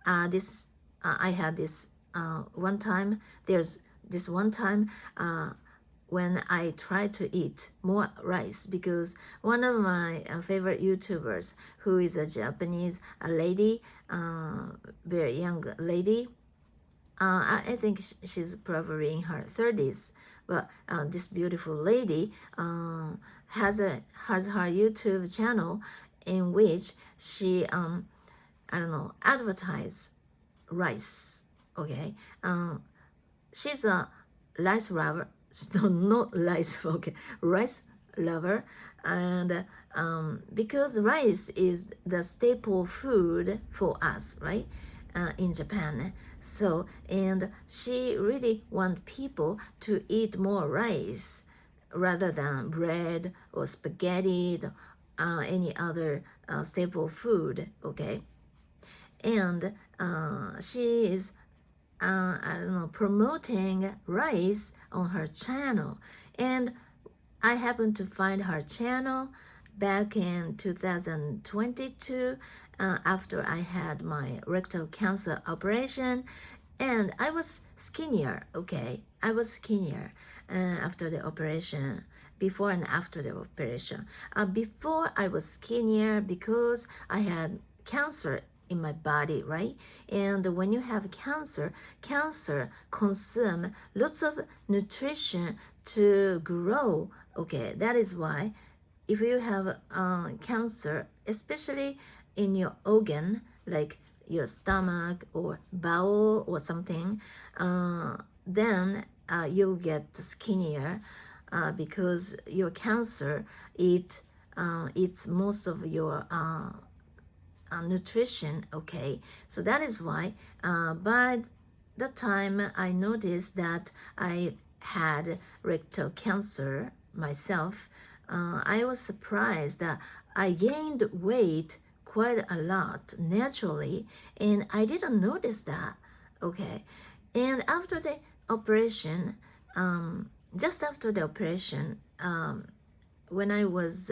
I had this one time. There's this one time when I tried to eat more rice, because one of my favorite YouTubers, who is a Japanese lady, very young lady, I think she's probably in her 30s, but this beautiful lady has her YouTube channel in which she advertise rice. Okay, she's a rice lover. No, not rice. Okay, rice lover, and because rice is the staple food for us, right? In Japan. So, and she really want people to eat more rice rather than bread or spaghetti, any other staple food. Okay, and she is promoting rice on her channel, and I happened to find her channel back in 2022 after I had my rectal cancer operation, and I was skinnier. Okay, I was skinnier after the operation, before and after the operation. Before I was skinnier because I had cancer in my body, right? And when you have cancer consume lots of nutrition to grow. Okay, that is why if you have cancer, especially in your organ, like your stomach or bowel or something, then you'll get skinnier because your cancer eats most of your nutrition. Okay, so that is why by the time I noticed that I had rectal cancer myself, I was surprised that I gained weight quite a lot naturally, and I didn't notice that. Okay, and after the operation, just after the operation, when I was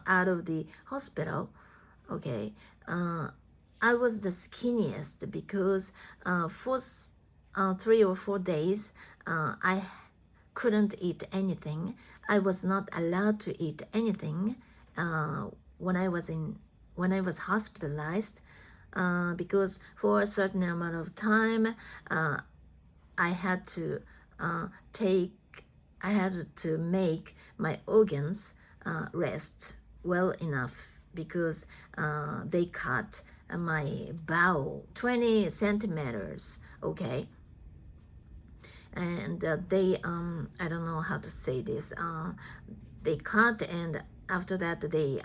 out of the hospital, okay, I was the skinniest because for 3 or 4 days I couldn't eat anything. I was not allowed to eat anything when I was hospitalized because for a certain amount of time I had to make my organs rest well enough, because they cut my bowel 20 centimeters. Okay, and they I don't know how to say this, they cut, and after that they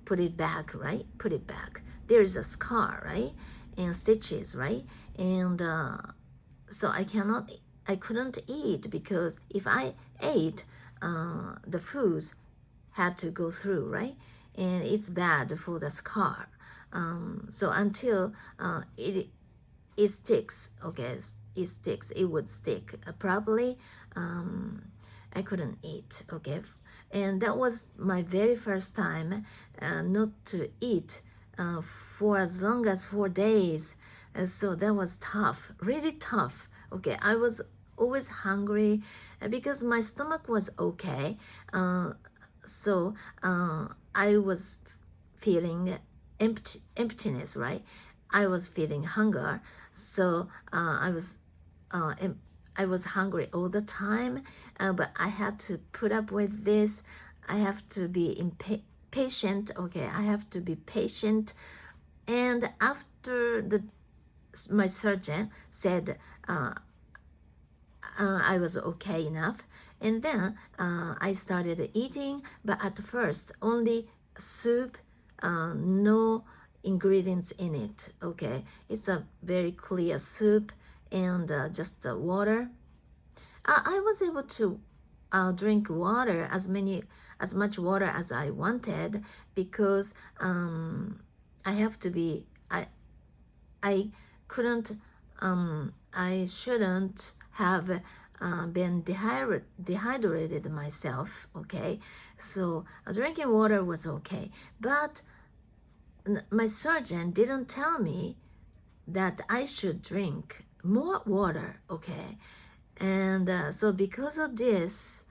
put it back, right? Put it back. There is a scar, right? And stitches, right? And so I couldn't eat, because if I ate, the foods had to go through, right? And it's bad for the scar. So until it sticks, okay, it would stick properly. I couldn't eat, okay, and that was my very first time not to eat for as long as 4 days. And so that was tough, really tough. Okay, I was always hungry because my stomach was okay. So I was feeling emptiness, right? I was feeling hunger, so I was hungry all the time, but I had to put up with this. I have to be patient. Okay, I have to be patient. And after my surgeon said I was okay enough, and then I started eating, but at first only soup, no ingredients in it. Okay, it's a very clear soup and just water. I was able to drink water, as much water as I wanted, because I have to be I couldn't I shouldn't have been dehydrated myself. Okay, so drinking water was okay, but my surgeon didn't tell me that I should drink more water, okay? And so because of this,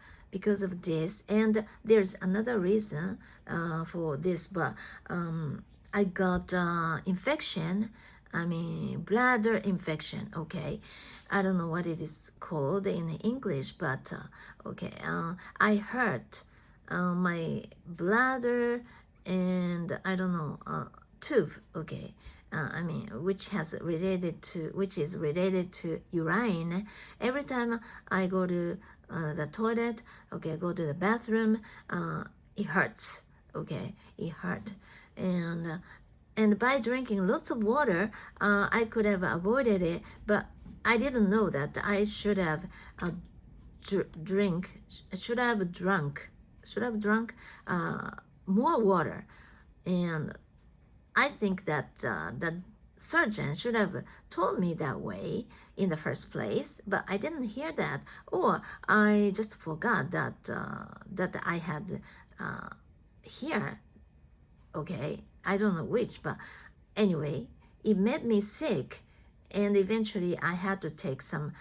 and there's another reason for this, but I got infection, bladder infection, okay? I don't know what it is called in English, but okay, I hurt my bladder and I don't know, tube, okay? Which is related to urine. Every time I go to the toilet, okay, go to the bathroom, it hurts, okay, it hurt, and by drinking lots of water, I could have avoided it, but I didn't know that I should have drunk more water, and I think that the surgeon should have told me that way in the first place, but I didn't hear that, or I just forgot that I had here. Okay, I don't know which, but anyway, it made me sick, and eventually I had to take some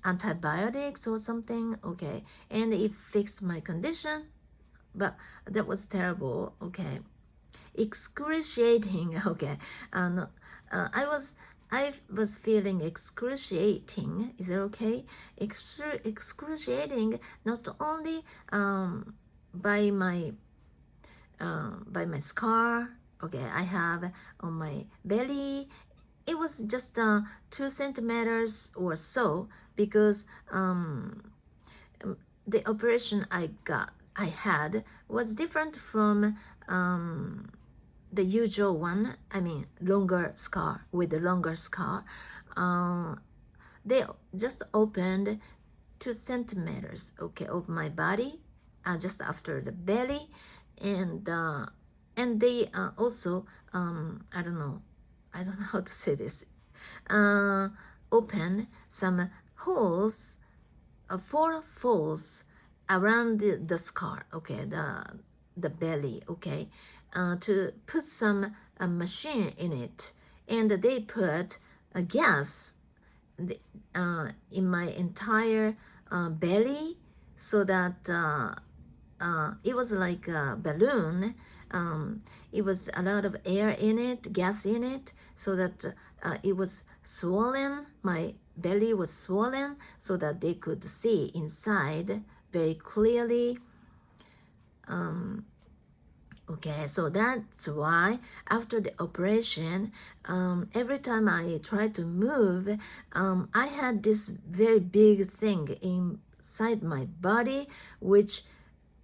antibiotics or something. Okay, and it fixed my condition, but that was terrible. Okay, excruciating. Okay, I was feeling excruciating. Is it okay? Excruciating, not only by my scar, okay, I have on my belly. It was just 2 centimeters or so, because the operation I had was different from the usual one. Longer scar, with the longer scar. They just opened 2 centimeters, okay, of my body, just after the belly, and they also I don't know how to say this, open some holes, 4 holes around the scar, okay, the belly, okay, to put some machine in it, and they put a gas in my entire belly, so that it was like a balloon. It was a lot of air in it, gas in it, so that it was swollen. My belly was swollen, so that they could see inside very clearly. Okay, so that's why after the operation, every time I tried to move, I had this very big thing inside my body which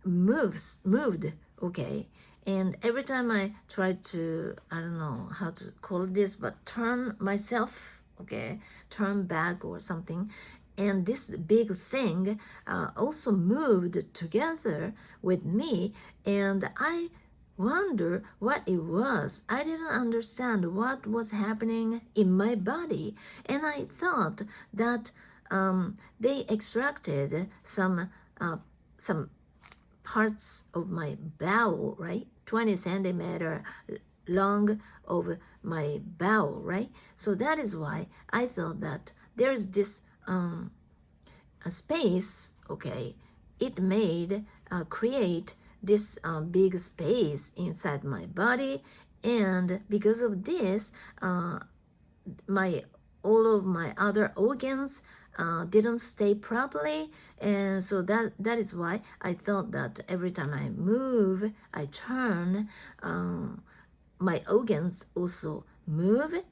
moved, okay, and every time I tried to, I don't know how to call this, but turn myself, okay, turn back or something, and this big thing also moved together with me, and I wonder what it was. I didn't understand what was happening in my body, and I thought that they extracted some parts of my bowel, right? 20 centimeter long of my bowel, right? So that is why I thought that there's this a space, okay, it made create this big space inside my body, and because of this, all of my other organs didn't stay properly, and so that is why I thought that every time I move, I turn, my organs also move,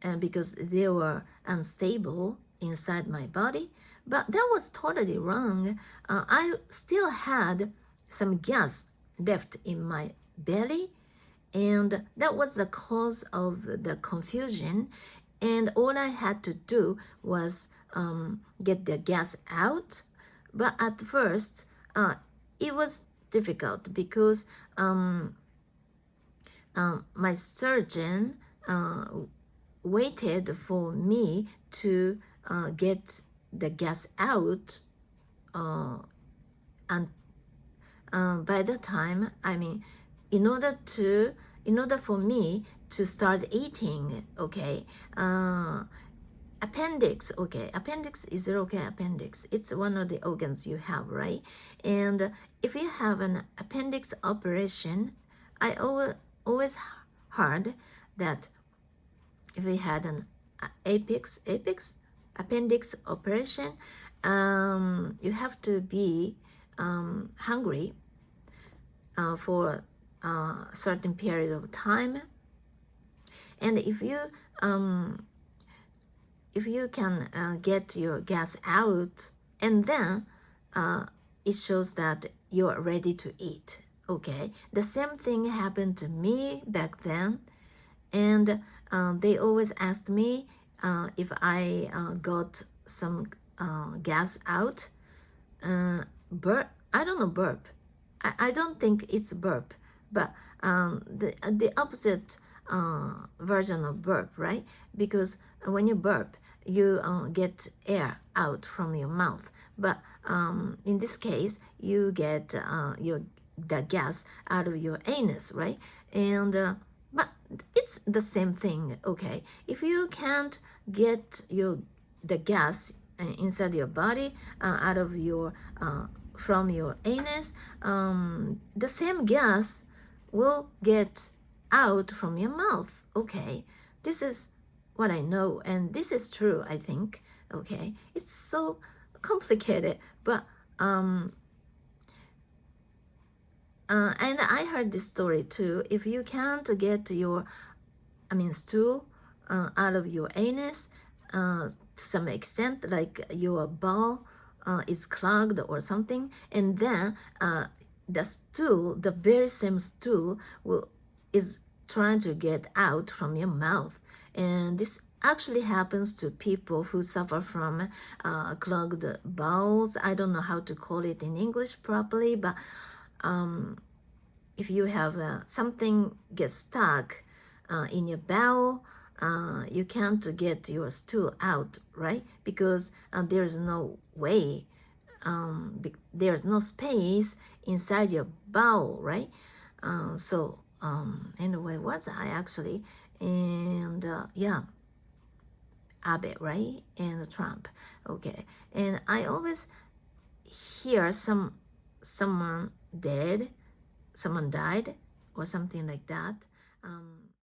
and because they were unstable inside my body. But that was totally wrong. I still had some gas left in my belly, and that was the cause of the confusion, and all I had to do was get the gas out. But at first it was difficult, because my surgeon waited for me to get the gas out, and by the time, in order to in order for me to start eating, okay, appendix, okay, appendix, is it okay? Appendix, it's one of the organs you have, right? And if you have an appendix operation, I always heard that if you had an appendix operation, you have to be hungry for a certain period of time, and if you can get your gas out, and then it shows that you're ready to eat. Okay, the same thing happened to me back then, and they always asked me if I got some gas out. Burp, I don't know, burp. I don't think it's burp, but the opposite version of burp, right? Because when you burp, you get air out from your mouth, but in this case, you get the gas out of your anus, right? And but it's the same thing, okay? If you can't get the gas inside your body out of your from your anus, the same gas will get out from your mouth. Okay, this is what I know, and this is true, I think. Okay, it's so complicated, but and I heard this story too. If you can't get your stool out of your anus to some extent, like your bowel is clogged or something, and then the very same stool is trying to get out from your mouth, and this actually happens to people who suffer from clogged bowels. I don't know how to call it in English properly, but if you have something get stuck in your bowel, you can't get your stool out, right? Because there's no way, there's no space inside your bowel, right? So anyway, what's I actually? And yeah, Abe, right? And Trump, okay. And I always hear someone died or something like that.